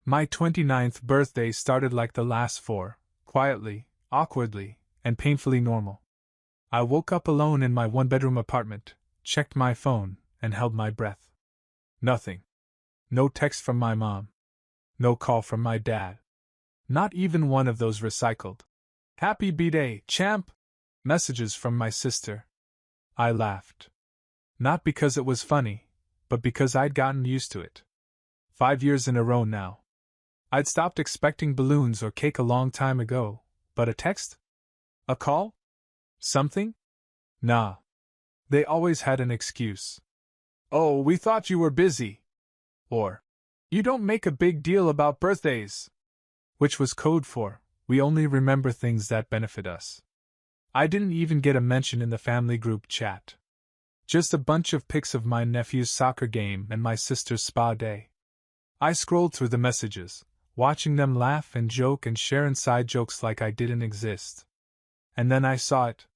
My 29th birthday started like the last four, quietly, awkwardly, and painfully normal. I woke up alone in my one-bedroom apartment, checked my phone, and held my breath. Nothing. No text from my mom. No call from my dad. Not even one of those recycled "Happy B-Day, champ!" messages from my sister. I laughed. Not because it was funny, but because I'd gotten used to it. 5 years in a row now. I'd stopped expecting balloons or cake a long time ago, but a text? A call? Something? Nah. They always had an excuse. "Oh, we thought you were busy." Or, "You don't make a big deal about birthdays." Which was code for, we only remember things that benefit us. I didn't even get a mention in the family group chat. Just a bunch of pics of my nephew's soccer game and my sister's spa day. I scrolled through the messages, watching them laugh and joke and share inside jokes like I didn't exist. And then I saw it.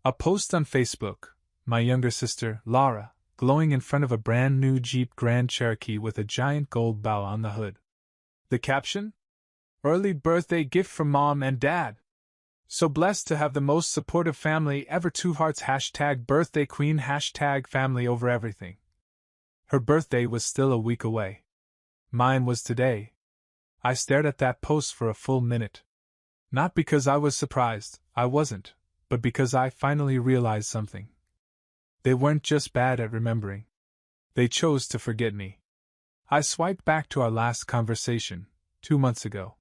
A post on Facebook, my younger sister, Laura, glowing in front of a brand new Jeep Grand Cherokee with a giant gold bow on the hood. The caption? "Early birthday gift from mom and dad. So blessed to have the most supportive family ever. 2 hearts #birthday queen #family over everything." Her birthday was still a week away. Mine was today. I stared at that post for a full minute. Not because I was surprised, I wasn't, but because I finally realized something. They weren't just bad at remembering. They chose to forget me. I swiped back to our last conversation, 2 months ago.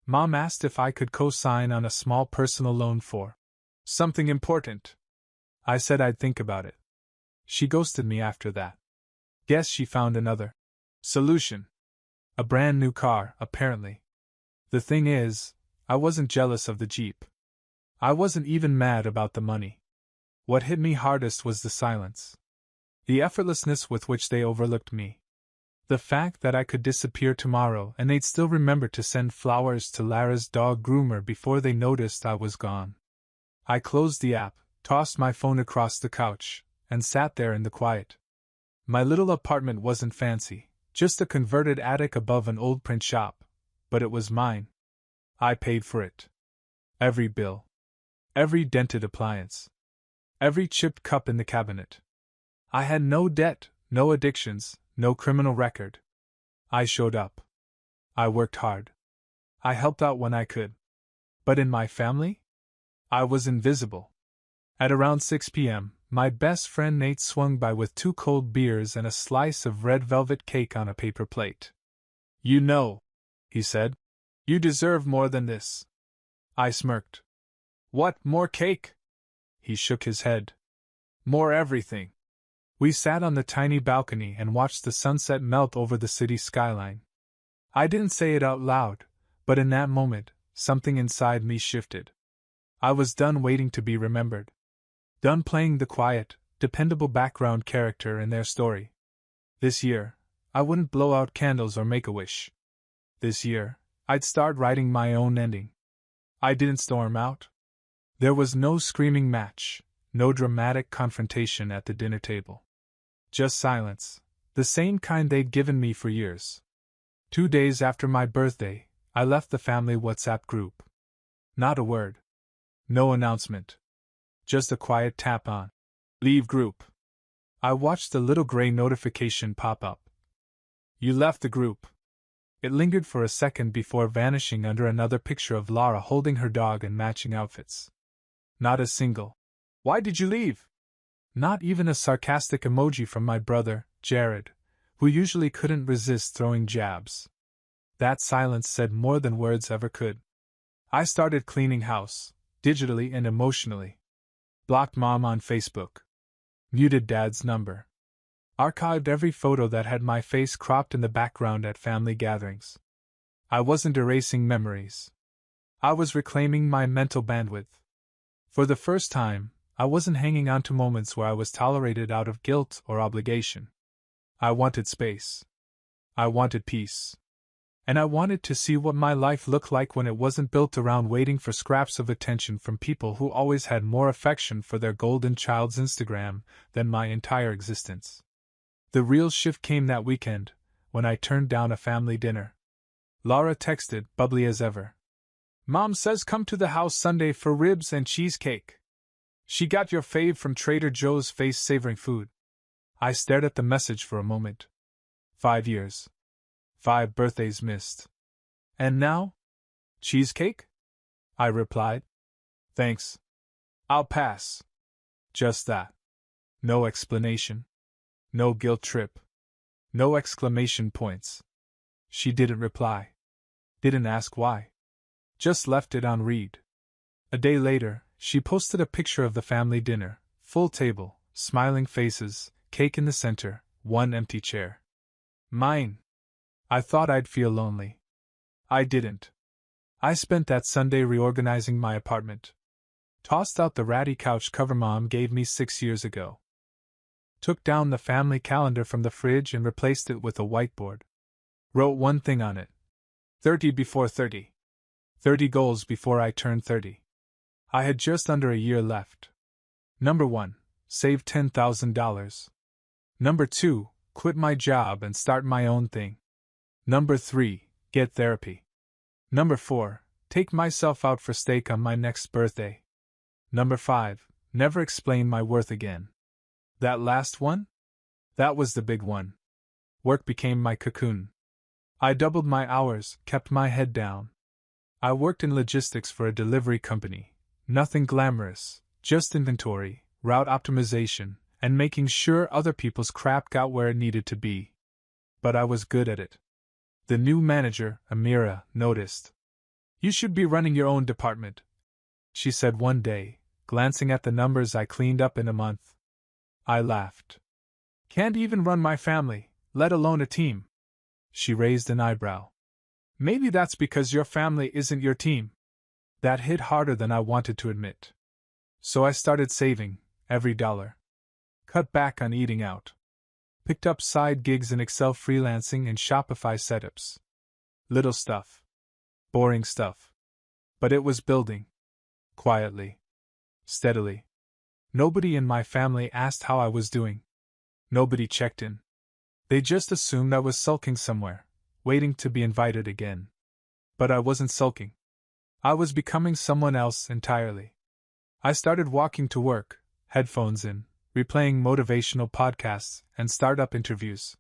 Mom asked if I could co-sign on a small personal loan for something important. I said I'd think about it. She ghosted me after that. Guess she found another solution. A brand new car, apparently. The thing is, I wasn't jealous of the Jeep. I wasn't even mad about the money. What hit me hardest was the silence. The effortlessness with which they overlooked me. The fact that I could disappear tomorrow and they'd still remember to send flowers to Lara's dog groomer before they noticed I was gone. I closed the app, tossed my phone across the couch, and sat there in the quiet. My little apartment wasn't fancy, just a converted attic above an old print shop, but it was mine. I paid for it. Every bill. Every dented appliance. Every chipped cup in the cabinet. I had no debt, no addictions, no criminal record. I showed up. I worked hard. I helped out when I could. But in my family? I was invisible. At around 6 p.m., my best friend Nate swung by with 2 cold beers and a slice of red velvet cake on a paper plate. "You know," he said, "you deserve more than this." I smirked. "What, more cake?" He shook his head. "More everything." We sat on the tiny balcony and watched the sunset melt over the city skyline. I didn't say it out loud, but in that moment, something inside me shifted. I was done waiting to be remembered. Done playing the quiet, dependable background character in their story. This year, I wouldn't blow out candles or make a wish. This year, I'd start writing my own ending. I didn't storm out. There was no screaming match, no dramatic confrontation at the dinner table. Just silence, the same kind they'd given me for years. 2 days after my birthday, I left the family WhatsApp group. Not a word. No announcement. Just a quiet tap on "Leave group." I watched the little gray notification pop up. "You left the group." It lingered for a second before vanishing under another picture of Laura holding her dog in matching outfits. Not a single "Why did you leave?" Not even a sarcastic emoji from my brother, Jared, who usually couldn't resist throwing jabs. That silence said more than words ever could. I started cleaning house, digitally and emotionally. Blocked mom on Facebook. Muted dad's number. Archived every photo that had my face cropped in the background at family gatherings. I wasn't erasing memories. I was reclaiming my mental bandwidth. For the first time, I wasn't hanging on to moments where I was tolerated out of guilt or obligation. I wanted space. I wanted peace. And I wanted to see what my life looked like when it wasn't built around waiting for scraps of attention from people who always had more affection for their golden child's Instagram than my entire existence. The real shift came that weekend, when I turned down a family dinner. Laura texted, bubbly as ever. Mom says come to the house Sunday for ribs and cheesecake. She got your fave from Trader Joe's, face savoring food. I stared at the message for a moment. 5 years. 5 birthdays missed. And now? Cheesecake? I replied. Thanks. I'll pass. Just that. No explanation. No guilt trip. No exclamation points. She didn't reply. Didn't ask why. Just left it on read. A day later, she posted a picture of the family dinner, full table, smiling faces, cake in the center, one empty chair. Mine. I thought I'd feel lonely. I didn't. I spent that Sunday reorganizing my apartment. Tossed out the ratty couch cover Mom gave me 6 years ago. Took down the family calendar from the fridge and replaced it with a whiteboard. Wrote one thing on it. 30 before 30. 30 goals before I turned 30. I had just under a year left. Number 1. Save $10,000. Number 2. Quit my job and start my own thing. Number 3. Get therapy. Number 4. Take myself out for steak on my next birthday. Number 5. Never explain my worth again. That last one? That was the big one. Work became my cocoon. I doubled my hours, kept my head down. I worked in logistics for a delivery company. Nothing glamorous, just inventory, route optimization, and making sure other people's crap got where it needed to be. But I was good at it. The new manager, Amira, noticed. You should be running your own department, she said one day, glancing at the numbers I cleaned up in a month. I laughed. Can't even run my family, let alone a team. She raised an eyebrow. Maybe that's because your family isn't your team. That hit harder than I wanted to admit. So I started saving, every dollar. Cut back on eating out. Picked up side gigs in Excel freelancing and Shopify setups. Little stuff. Boring stuff. But it was building. Quietly. Steadily. Nobody in my family asked how I was doing. Nobody checked in. They just assumed I was sulking somewhere, waiting to be invited again. But I wasn't sulking. I was becoming someone else entirely. I started walking to work, headphones in, replaying motivational podcasts and startup interviews.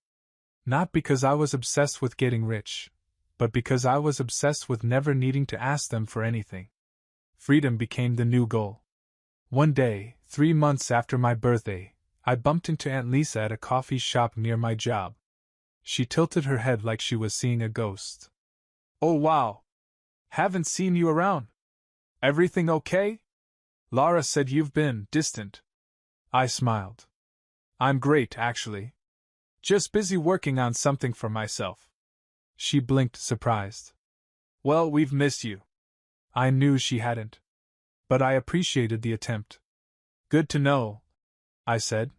Not because I was obsessed with getting rich, but because I was obsessed with never needing to ask them for anything. Freedom became the new goal. One day, 3 months after my birthday, I bumped into Aunt Lisa at a coffee shop near my job. She tilted her head like she was seeing a ghost. Oh wow! Haven't seen you around. Everything okay? Laura said you've been distant. I smiled. I'm great, actually. Just busy working on something for myself. She blinked, surprised. Well, we've missed you. I knew she hadn't. But I appreciated the attempt. Good to know, I said.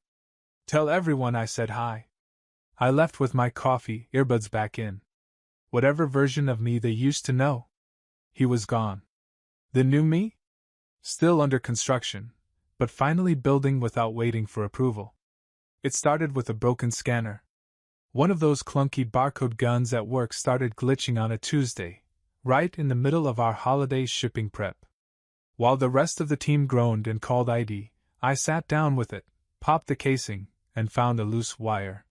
Tell everyone I said hi. I left with my coffee, earbuds back in. Whatever version of me they used to know. He was gone. The new me? Still under construction, but finally building without waiting for approval. It started with a broken scanner. One of those clunky barcode guns at work started glitching on a Tuesday, right in the middle of our holiday shipping prep. While the rest of the team groaned and called ID, I sat down with it, popped the casing, and found a loose wire.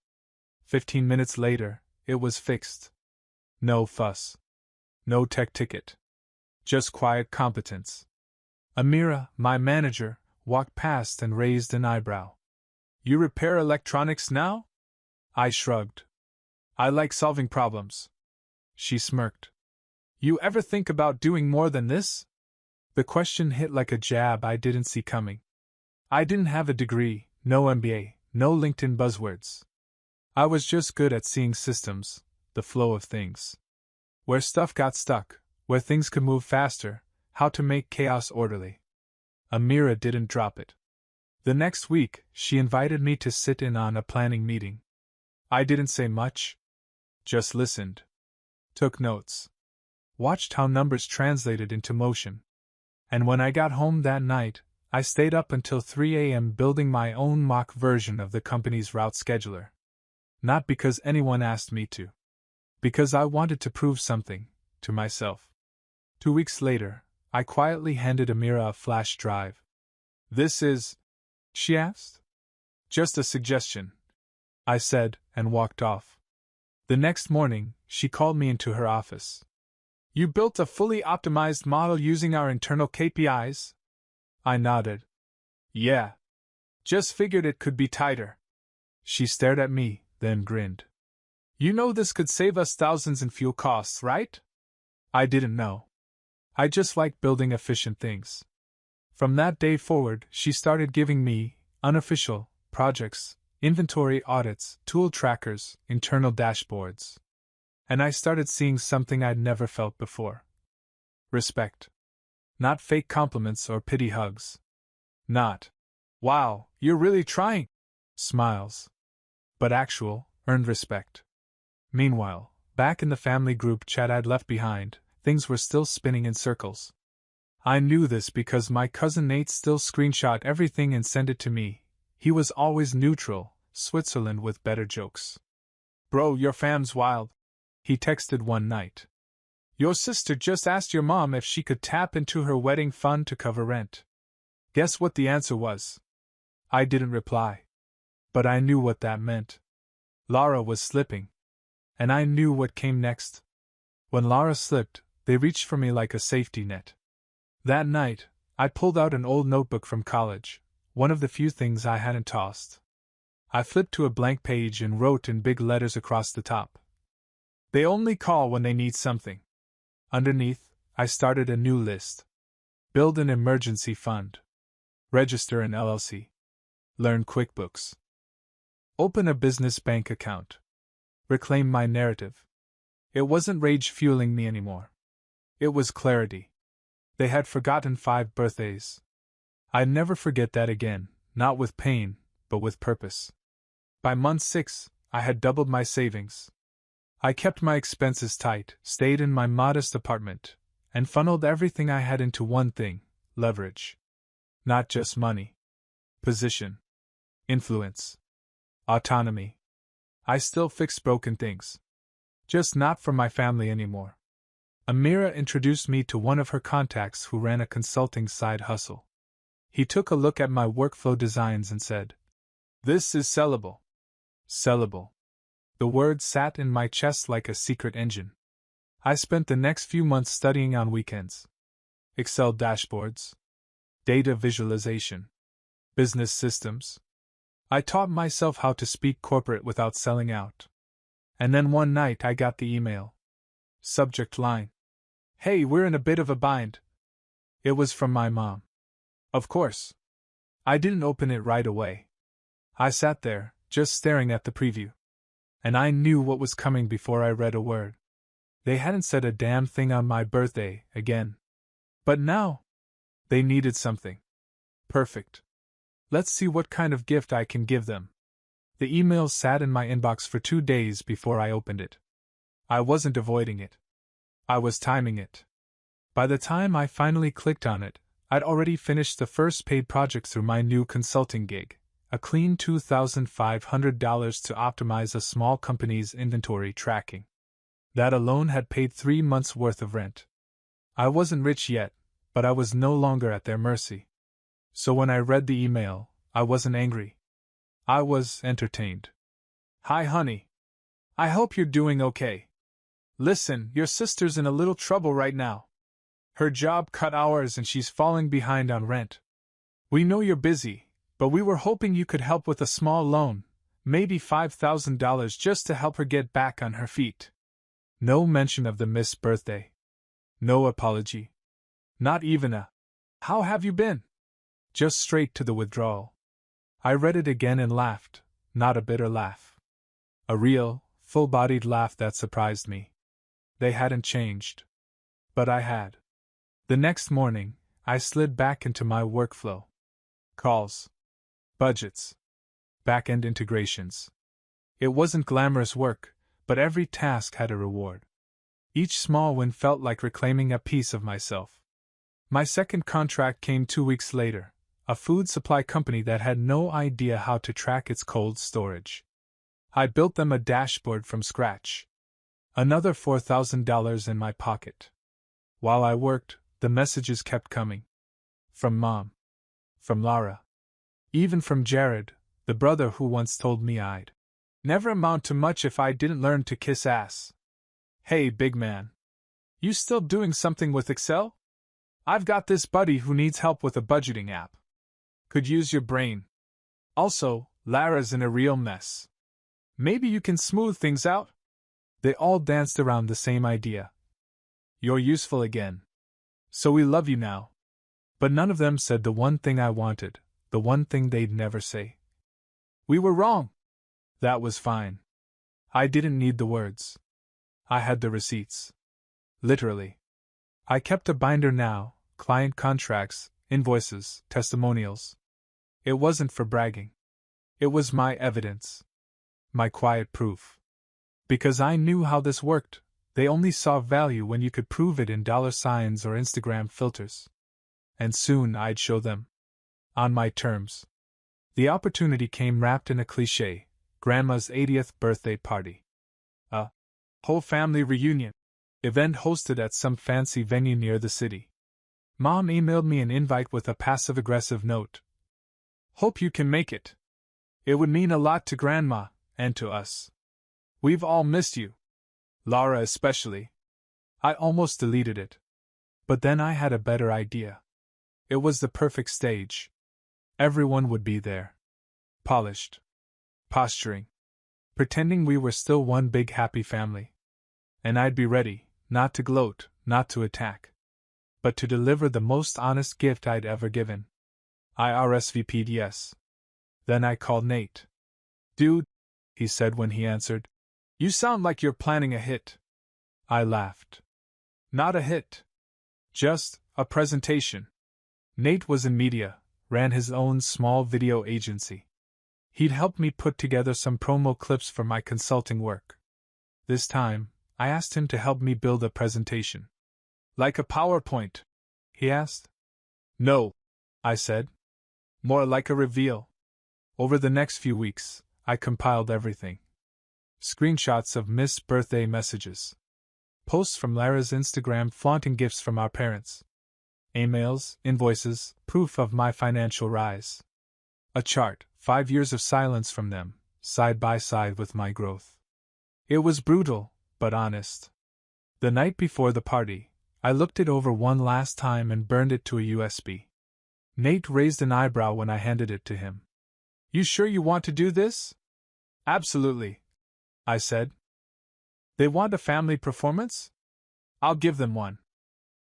15 minutes later, it was fixed. No fuss. No tech ticket. Just quiet competence. Amira, my manager, walked past and raised an eyebrow. You repair electronics now? I shrugged. I like solving problems. She smirked. You ever think about doing more than this? The question hit like a jab I didn't see coming. I didn't have a degree, no MBA, no LinkedIn buzzwords. I was just good at seeing systems, the flow of things. Where stuff got stuck, where things could move faster, how to make chaos orderly. Amira didn't drop it. The next week, she invited me to sit in on a planning meeting. I didn't say much. Just listened. Took notes. Watched how numbers translated into motion. And when I got home that night, I stayed up until 3 a.m. building my own mock version of the company's route scheduler. Not because anyone asked me to. Because I wanted to prove something. to myself. 2 weeks later, I quietly handed Amira a flash drive. "This is," she asked. "Just a suggestion," I said, and walked off. The next morning, she called me into her office. "You built a fully optimized model using our internal KPIs?" I nodded. "Yeah. Just figured it could be tighter." She stared at me, then grinned. "You know this could save us thousands in fuel costs, right?" I didn't know. I just like building efficient things. From that day forward, she started giving me unofficial projects, inventory audits, tool trackers, internal dashboards. And I started seeing something I'd never felt before. Respect. Not fake compliments or pity hugs. Not, "Wow, you're really trying," smiles. But actual, earned respect. Meanwhile, back in the family group chat I'd left behind, things were still spinning in circles. I knew this because my cousin Nate still screenshot everything and sent it to me. He was always neutral, Switzerland with better jokes. "Bro, your fam's wild," he texted one night. "Your sister just asked your mom if she could tap into her wedding fund to cover rent." Guess what the answer was? I didn't reply. But I knew what that meant. Laura was slipping. And I knew what came next. When Laura slipped, they reached for me like a safety net. That night, I pulled out an old notebook from college, one of the few things I hadn't tossed. I flipped to a blank page and wrote in big letters across the top. "They only call when they need something." Underneath, I started a new list. Build an emergency fund. Register an LLC. Learn QuickBooks. Open a business bank account. Reclaim my narrative. It wasn't rage fueling me anymore. It was clarity. They had forgotten 5 birthdays. I'd never forget that again, not with pain, but with purpose. By month 6, I had doubled my savings. I kept my expenses tight, stayed in my modest apartment, and funneled everything I had into one thing: leverage. Not just money. Position. Influence. Autonomy. I still fix broken things. Just not for my family anymore. Amira introduced me to one of her contacts who ran a consulting side hustle. He took a look at my workflow designs and said, "This is sellable." Sellable. The word sat in my chest like a secret engine. I spent the next few months studying on weekends. Excel dashboards. Data visualization. Business systems. I taught myself how to speak corporate without selling out. And then one night I got the email. Subject line: "Hey, we're in a bit of a bind." It was from my mom. Of course. I didn't open it right away. I sat there, just staring at the preview. And I knew what was coming before I read a word. They hadn't said a damn thing on my birthday again. But now, they needed something. Perfect. Let's see what kind of gift I can give them. The email sat in my inbox for 2 days before I opened it. I wasn't avoiding it. I was timing it. By the time I finally clicked on it, I'd already finished the first paid project through my new consulting gig, a clean $2,500 to optimize a small company's inventory tracking. That alone had paid 3 months' worth of rent. I wasn't rich yet, but I was no longer at their mercy. So when I read the email, I wasn't angry. I was entertained. "Hi, honey. I hope you're doing okay. Listen, your sister's in a little trouble right now. Her job cut hours and she's falling behind on rent. We know you're busy, but we were hoping you could help with a small loan, maybe $5,000 just to help her get back on her feet." No mention of the missed birthday. No apology. Not even a, "How have you been?" Just straight to the withdrawal. I read it again and laughed, not a bitter laugh. A real, full-bodied laugh that surprised me. They hadn't changed. But I had. The next morning, I slid back into my workflow. Calls. Budgets. Back-end integrations. It wasn't glamorous work, but every task had a reward. Each small win felt like reclaiming a piece of myself. My second contract came 2 weeks later. A food supply company that had no idea how to track its cold storage. I built them a dashboard from scratch. Another $4,000 in my pocket. While I worked, the messages kept coming. From Mom. From Lara. Even from Jared, the brother who once told me I'd never amount to much if I didn't learn to kiss ass. Hey, big man. You still doing something with Excel? I've got this buddy who needs help with a budgeting app. Could use your brain. Also, Lara's in a real mess. Maybe you can smooth things out? They all danced around the same idea. You're useful again. So we love you now. But none of them said the one thing I wanted, the one thing they'd never say. We were wrong. That was fine. I didn't need the words. I had the receipts. Literally. I kept a binder now, client contracts, invoices, testimonials. It wasn't for bragging. It was my evidence. My quiet proof. Because I knew how this worked, they only saw value when you could prove it in dollar signs or Instagram filters. And soon I'd show them. On my terms. The opportunity came wrapped in a cliché, Grandma's 80th birthday party. A whole family reunion. Event hosted at some fancy venue near the city. Mom emailed me an invite with a passive-aggressive note. Hope you can make it. It would mean a lot to Grandma, and to us. We've all missed you. Lara especially. I almost deleted it. But then I had a better idea. It was the perfect stage. Everyone would be there. Polished. Posturing. Pretending we were still one big happy family. And I'd be ready, not to gloat, not to attack. But to deliver the most honest gift I'd ever given. I RSVP'd yes. Then I called Nate. Dude, he said when he answered. You sound like you're planning a hit. I laughed. Not a hit. Just a presentation. Nate was in media, ran his own small video agency. He'd helped me put together some promo clips for my consulting work. This time, I asked him to help me build a presentation. Like a PowerPoint? He asked. No, I said. More like a reveal. Over the next few weeks, I compiled everything. Screenshots of missed birthday messages. Posts from Lara's Instagram flaunting gifts from our parents. Emails, invoices, proof of my financial rise. A chart, 5 years of silence from them, side by side with my growth. It was brutal, but honest. The night before the party, I looked it over one last time and burned it to a USB. Nate raised an eyebrow when I handed it to him. You sure you want to do this? Absolutely, I said. They want a family performance? I'll give them one.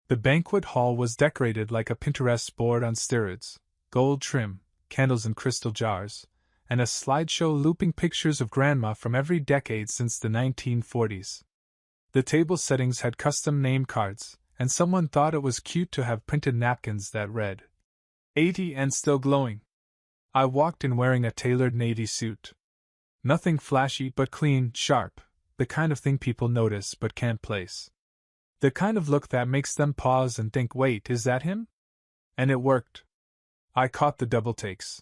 The banquet hall was decorated like a Pinterest board on steroids, gold trim, candles in crystal jars, and a slideshow looping pictures of Grandma from every decade since the 1940s. The table settings had custom name cards, and someone thought it was cute to have printed napkins that read, 80 and still glowing. I walked in wearing a tailored navy suit. Nothing flashy but clean, sharp, the kind of thing people notice but can't place. The kind of look that makes them pause and think, wait, is that him? And it worked. I caught the double takes.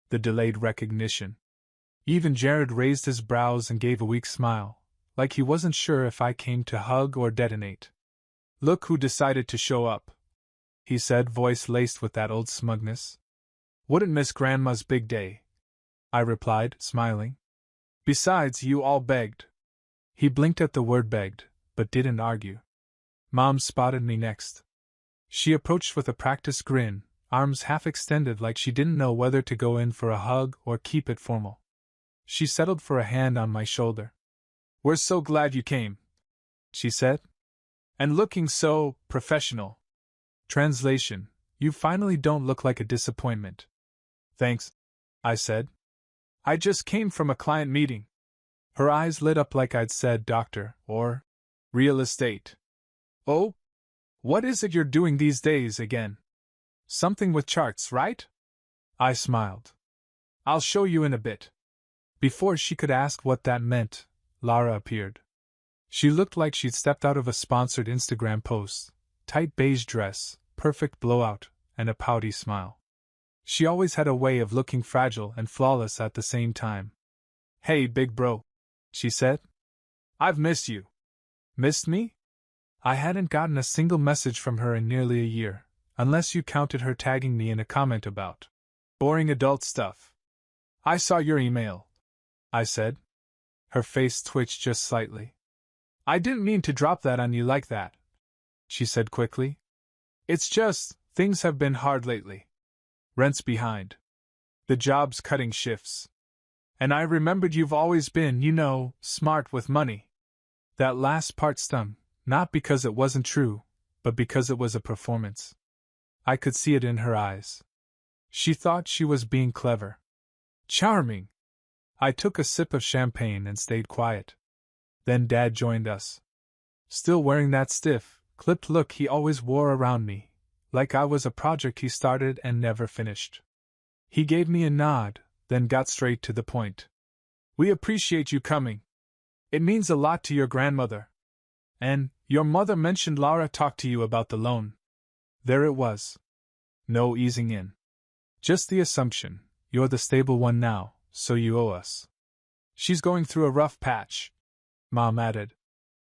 The delayed recognition. Even Jared raised his brows and gave a weak smile, like he wasn't sure if I came to hug or detonate. Look who decided to show up, he said, voice laced with that old smugness. Wouldn't miss Grandma's big day, I replied, smiling. Besides, you all begged. He blinked at the word begged, but didn't argue. Mom spotted me next. She approached with a practiced grin, arms half extended like she didn't know whether to go in for a hug or keep it formal. She settled for a hand on my shoulder. We're so glad you came, she said. And looking so professional. Translation, you finally don't look like a disappointment. Thanks, I said. I just came from a client meeting. Her eyes lit up like I'd said doctor, or real estate. Oh? What is it you're doing these days again? Something with charts, right? I smiled. I'll show you in a bit. Before she could ask what that meant, Lara appeared. She looked like she'd stepped out of a sponsored Instagram post, tight beige dress, perfect blowout, and a pouty smile. She always had a way of looking fragile and flawless at the same time. Hey, big bro, she said. I've missed you. Missed me? I hadn't gotten a single message from her in nearly a year, unless you counted her tagging me in a comment about boring adult stuff. I saw your email, I said. Her face twitched just slightly. I didn't mean to drop that on you like that, she said quickly. It's just, things have been hard lately. Rent's behind. The job's cutting shifts. And I remembered you've always been, smart with money. That last part stung, not because it wasn't true, but because it was a performance. I could see it in her eyes. She thought she was being clever. Charming. I took a sip of champagne and stayed quiet. Then Dad joined us. Still wearing that stiff, clipped look he always wore around me, like I was a project he started and never finished. He gave me a nod, then got straight to the point. We appreciate you coming. It means a lot to your grandmother. And, your mother mentioned Laura talked to you about the loan. There it was. No easing in. Just the assumption, you're the stable one now, so you owe us. She's going through a rough patch, Mom added.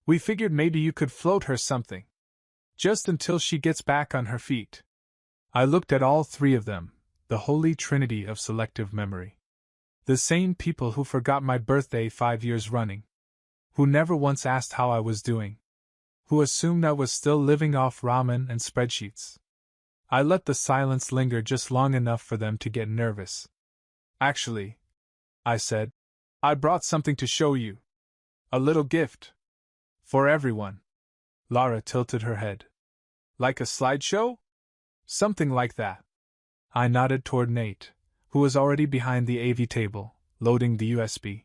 We figured maybe you could float her something. Just until she gets back on her feet. I looked at all three of them, the holy trinity of selective memory. The same people who forgot my birthday 5 years running. Who never once asked how I was doing. Who assumed I was still living off ramen and spreadsheets. I let the silence linger just long enough for them to get nervous. Actually, I said, I brought something to show you. A little gift. For everyone. Laura tilted her head. Like a slideshow? Something like that. I nodded toward Nate, who was already behind the AV table, loading the USB.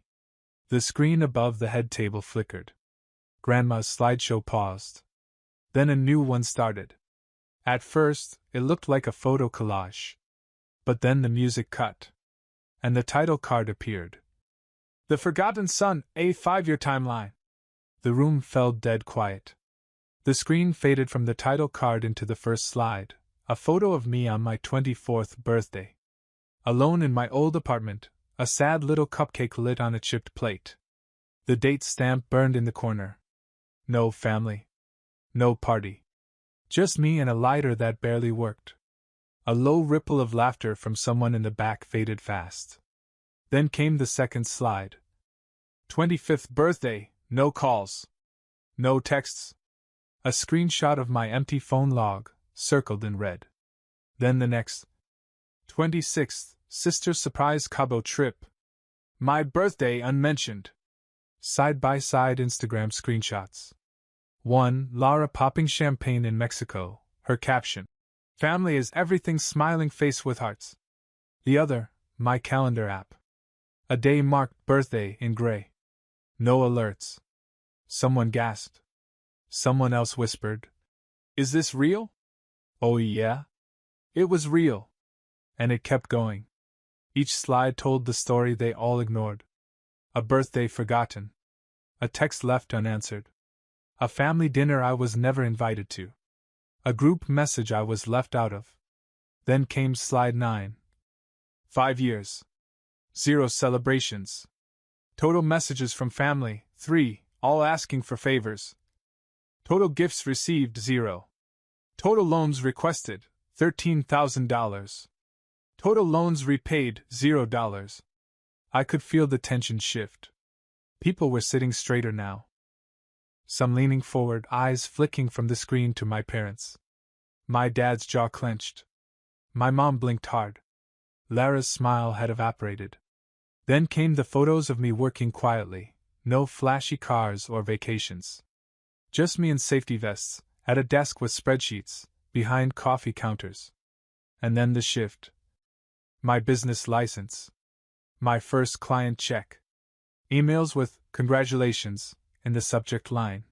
The screen above the head table flickered. Grandma's slideshow paused. Then a new one started. At first, it looked like a photo collage. But then the music cut. And the title card appeared. The Forgotten Son, a 5-year timeline. The room fell dead quiet. The screen faded from the title card into the first slide, a photo of me on my 24th birthday. Alone in my old apartment, a sad little cupcake lit on a chipped plate. The date stamp burned in the corner. No family. No party. Just me and a lighter that barely worked. A low ripple of laughter from someone in the back faded fast. Then came the second slide. 25th birthday, no calls. No texts. A screenshot of my empty phone log, circled in red. Then the next. 26th, sister's surprise Cabo trip. My birthday unmentioned. Side-by-side Instagram screenshots. One, Laura popping champagne in Mexico, her caption. Family is everything smiling face with hearts. The other, my calendar app. A day marked birthday in gray. No alerts. Someone gasped. Someone else whispered. Is this real? Oh yeah? It was real. And it kept going. Each slide told the story they all ignored. A birthday forgotten. A text left unanswered. A family dinner I was never invited to. A group message I was left out of. Then came slide 9. 5 years. 0 celebrations. Total messages from family, 3, all asking for favors. Total gifts received, 0. Total loans requested, $13,000. Total loans repaid, $0. I could feel the tension shift. People were sitting straighter now. Some leaning forward, eyes flicking from the screen to my parents. My dad's jaw clenched. My mom blinked hard. Lara's smile had evaporated. Then came the photos of me working quietly, no flashy cars or vacations. Just me in safety vests, at a desk with spreadsheets, behind coffee counters. And then the shift. My business license. My first client check. Emails with, congratulations, in the subject line.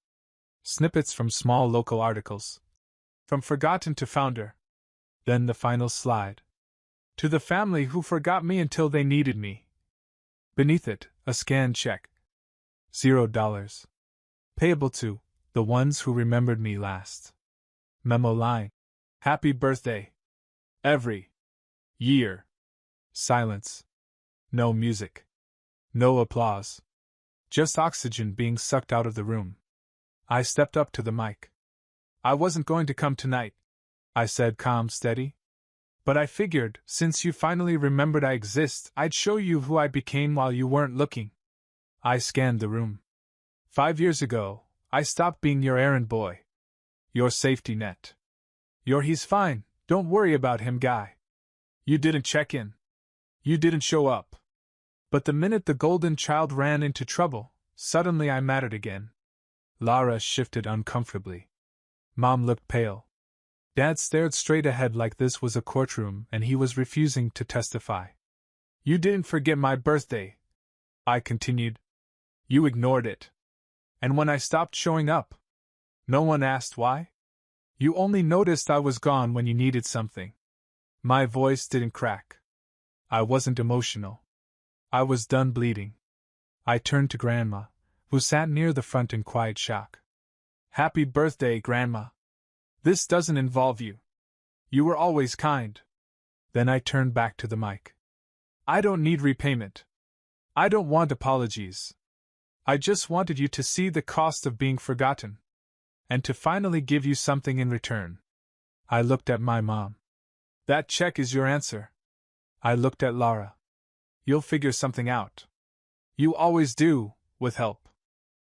Snippets from small local articles. From forgotten to founder. Then the final slide. To the family who forgot me until they needed me. Beneath it, a scanned check. $0. Payable to the ones who remembered me last. Memo line. Happy birthday. Every year. Silence. No music. No applause. Just oxygen being sucked out of the room. I stepped up to the mic. I wasn't going to come tonight, I said, calm, steady. But I figured, since you finally remembered I exist, I'd show you who I became while you weren't looking. I scanned the room. 5 years ago, I stopped being your errand boy. Your safety net. Your he's fine, don't worry about him guy. You didn't check in. You didn't show up. But the minute the golden child ran into trouble, suddenly I mattered again. Lara shifted uncomfortably. Mom looked pale. Dad stared straight ahead like this was a courtroom and he was refusing to testify. You didn't forget my birthday, I continued. You ignored it. And when I stopped showing up, no one asked why? You only noticed I was gone when you needed something. My voice didn't crack. I wasn't emotional. I was done bleeding. I turned to Grandma, who sat near the front in quiet shock. Happy birthday, Grandma. This doesn't involve you. You were always kind. Then I turned back to the mic. I don't need repayment. I don't want apologies. I just wanted you to see the cost of being forgotten. And to finally give you something in return. I looked at my mom. That check is your answer. I looked at Lara. You'll figure something out. You always do, with help.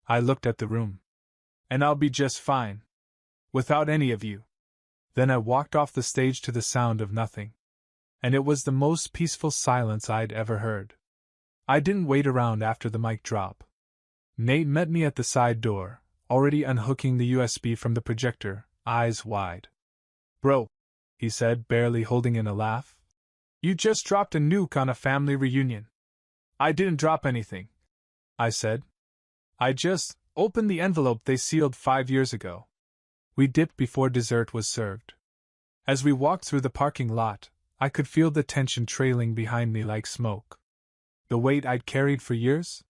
I looked at the room. And I'll be just fine. Without any of you. Then I walked off the stage to the sound of nothing. And it was the most peaceful silence I'd ever heard. I didn't wait around after the mic drop. Nate met me at the side door, already unhooking the USB from the projector, eyes wide. Bro, he said, barely holding in a laugh. You just dropped a nuke on a family reunion. I didn't drop anything, I said. I just opened the envelope they sealed 5 years ago. We dipped before dessert was served. As we walked through the parking lot, I could feel the tension trailing behind me like smoke. The weight I'd carried for years?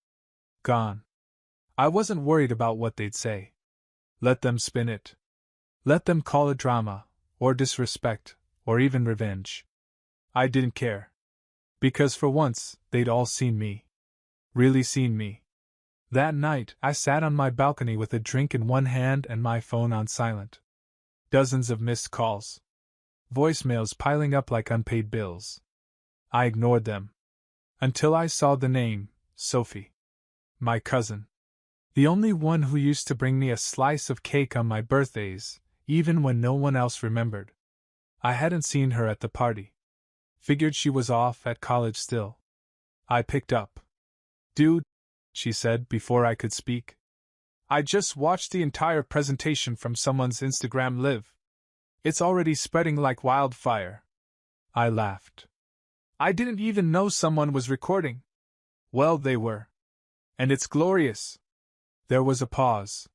Gone. I wasn't worried about what they'd say. Let them spin it. Let them call it drama, or disrespect, or even revenge. I didn't care. Because for once, they'd all seen me. Really seen me. That night, I sat on my balcony with a drink in one hand and my phone on silent. Dozens of missed calls. Voicemails piling up like unpaid bills. I ignored them. Until I saw the name, Sophie. My cousin. The only one who used to bring me a slice of cake on my birthdays, even when no one else remembered. I hadn't seen her at the party. Figured she was off at college still. I picked up. Dude, she said before I could speak. I just watched the entire presentation from someone's Instagram live. It's already spreading like wildfire. I laughed. I didn't even know someone was recording. Well, they were. And it's glorious. There was a pause.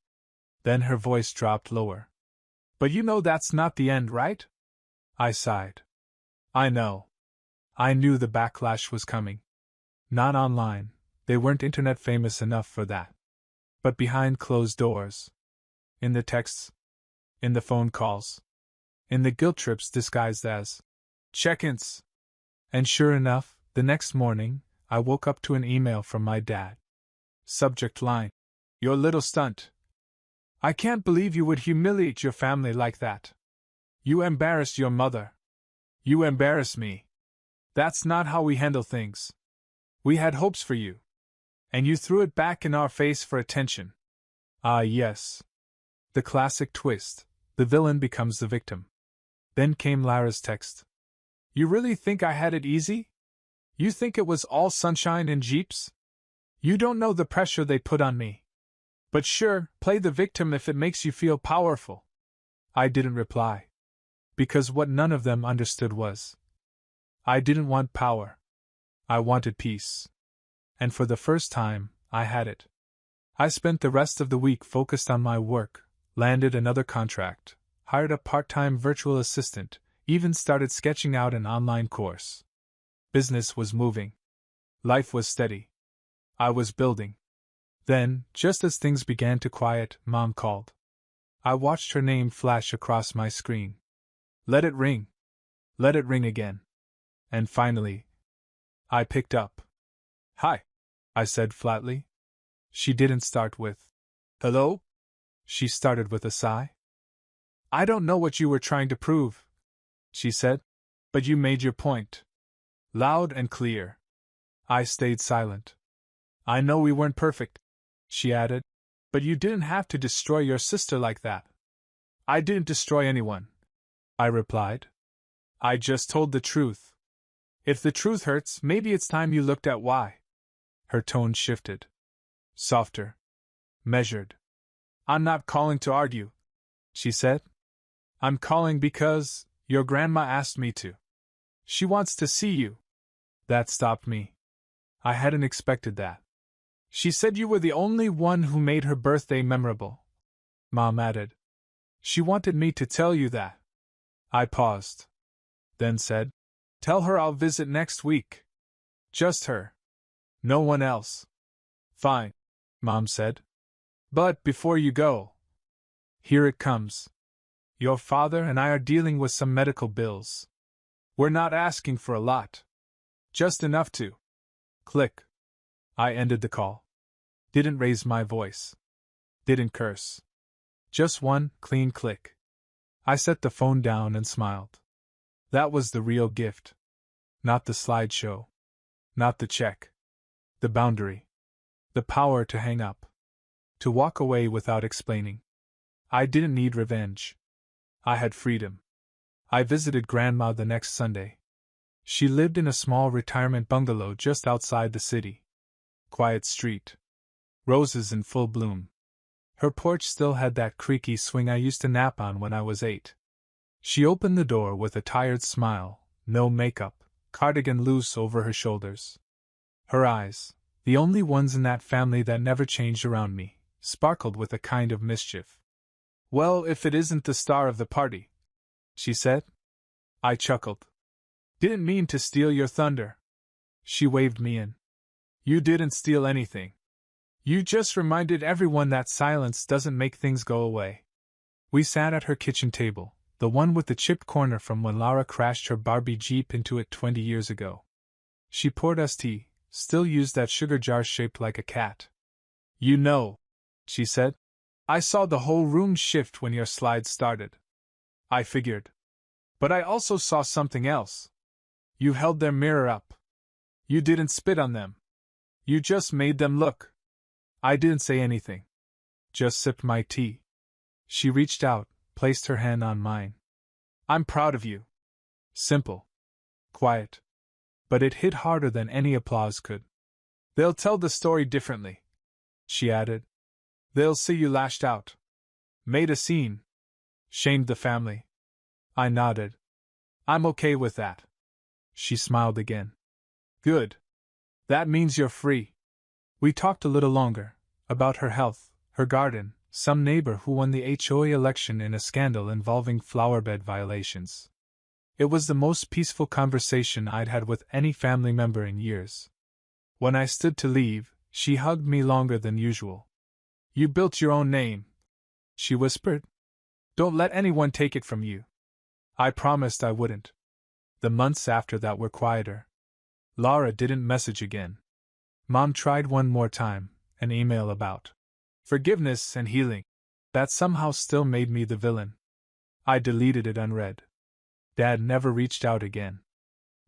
Then her voice dropped lower. But you know that's not the end, right? I sighed. I know. I knew the backlash was coming. Not online, they weren't internet famous enough for that. But behind closed doors. In the texts. In the phone calls. In the guilt trips disguised as check-ins. And sure enough, the next morning, I woke up to an email from my dad. Subject line. Your little stunt. I can't believe you would humiliate your family like that. You embarrassed your mother. You embarrass me. That's not how we handle things. We had hopes for you. And you threw it back in our face for attention. Ah, yes. The classic twist. The villain becomes the victim. Then came Lara's text. You really think I had it easy? You think it was all sunshine and jeeps? You don't know the pressure they put on me. But sure, play the victim if it makes you feel powerful. I didn't reply. Because what none of them understood was, I didn't want power. I wanted peace. And for the first time, I had it. I spent the rest of the week focused on my work, landed another contract, hired a part-time virtual assistant, even started sketching out an online course. Business was moving. Life was steady. I was building. Then, just as things began to quiet, Mom called. I watched her name flash across my screen. Let it ring. Let it ring again. And finally, I picked up. Hi, I said flatly. She didn't start with, hello? she started with a sigh. I don't know what you were trying to prove, she said, but you made your point. Loud and clear. I stayed silent. I know we weren't perfect, she added, but you didn't have to destroy your sister like that. I didn't destroy anyone, I replied. I just told the truth. If the truth hurts, maybe it's time you looked at why. Her tone shifted. Softer. Measured. I'm not calling to argue, she said. I'm calling because your grandma asked me to. She wants to see you. That stopped me. I hadn't expected that. She said you were the only one who made her birthday memorable, Mom added. She wanted me to tell you that. I paused. Then said, tell her I'll visit next week. Just her. No one else. Fine, Mom said. But before you go, here it comes. Your father and I are dealing with some medical bills. We're not asking for a lot. Just enough to. Click. I ended the call. Didn't raise my voice. Didn't curse. Just one clean click. I set the phone down and smiled. That was the real gift. Not the slideshow. Not the check. The boundary. The power to hang up. To walk away without explaining. I didn't need revenge. I had freedom. I visited Grandma the next Sunday. She lived in a small retirement bungalow just outside the city. Quiet street. Roses in full bloom. Her porch still had that creaky swing I used to nap on when I was 8. She opened the door with a tired smile, no makeup, cardigan loose over her shoulders. Her eyes, the only ones in that family that never changed around me, sparkled with a kind of mischief. Well, if it isn't the star of the party, she said. I chuckled. Didn't mean to steal your thunder. She waved me in. You didn't steal anything. You just reminded everyone that silence doesn't make things go away. We sat at her kitchen table, the one with the chipped corner from when Laura crashed her Barbie Jeep into it 20 years ago. She poured us tea, still used that sugar jar shaped like a cat. You know, she said, I saw the whole room shift when your slide started. I figured. But I also saw something else. You held their mirror up. You didn't spit on them. You just made them look. I didn't say anything. Just sipped my tea. She reached out, placed her hand on mine. I'm proud of you. Simple. Quiet. But it hit harder than any applause could. They'll tell the story differently, she added. They'll say you lashed out. Made a scene. Shamed the family. I nodded. I'm okay with that. She smiled again. Good. That means you're free. We talked a little longer, about her health, her garden, some neighbor who won the HOA election in a scandal involving flowerbed violations. It was the most peaceful conversation I'd had with any family member in years. When I stood to leave, she hugged me longer than usual. You built your own name, she whispered. Don't let anyone take it from you. I promised I wouldn't. The months after that were quieter. Laura didn't message again. Mom tried one more time, an email about forgiveness and healing. That somehow still made me the villain. I deleted it unread. Dad never reached out again.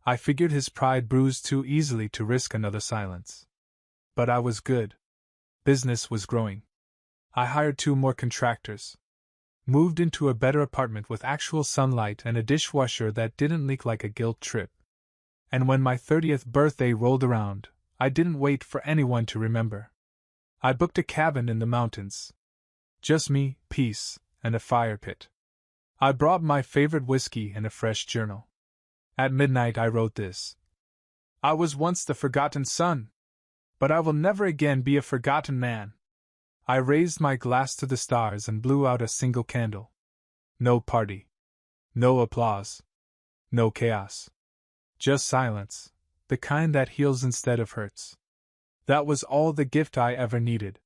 I figured his pride bruised too easily to risk another silence. But I was good. Business was growing. I hired 2 more contractors. Moved into a better apartment with actual sunlight and a dishwasher that didn't leak like a guilt trip. And when my 30th birthday rolled around, I didn't wait for anyone to remember. I booked a cabin in the mountains. Just me, peace, and a fire pit. I brought my favorite whiskey and a fresh journal. At midnight I wrote this. I was once the forgotten son, but I will never again be a forgotten man. I raised my glass to the stars and blew out a single candle. No party. No applause. No chaos. Just silence, the kind that heals instead of hurts. That was all the gift I ever needed.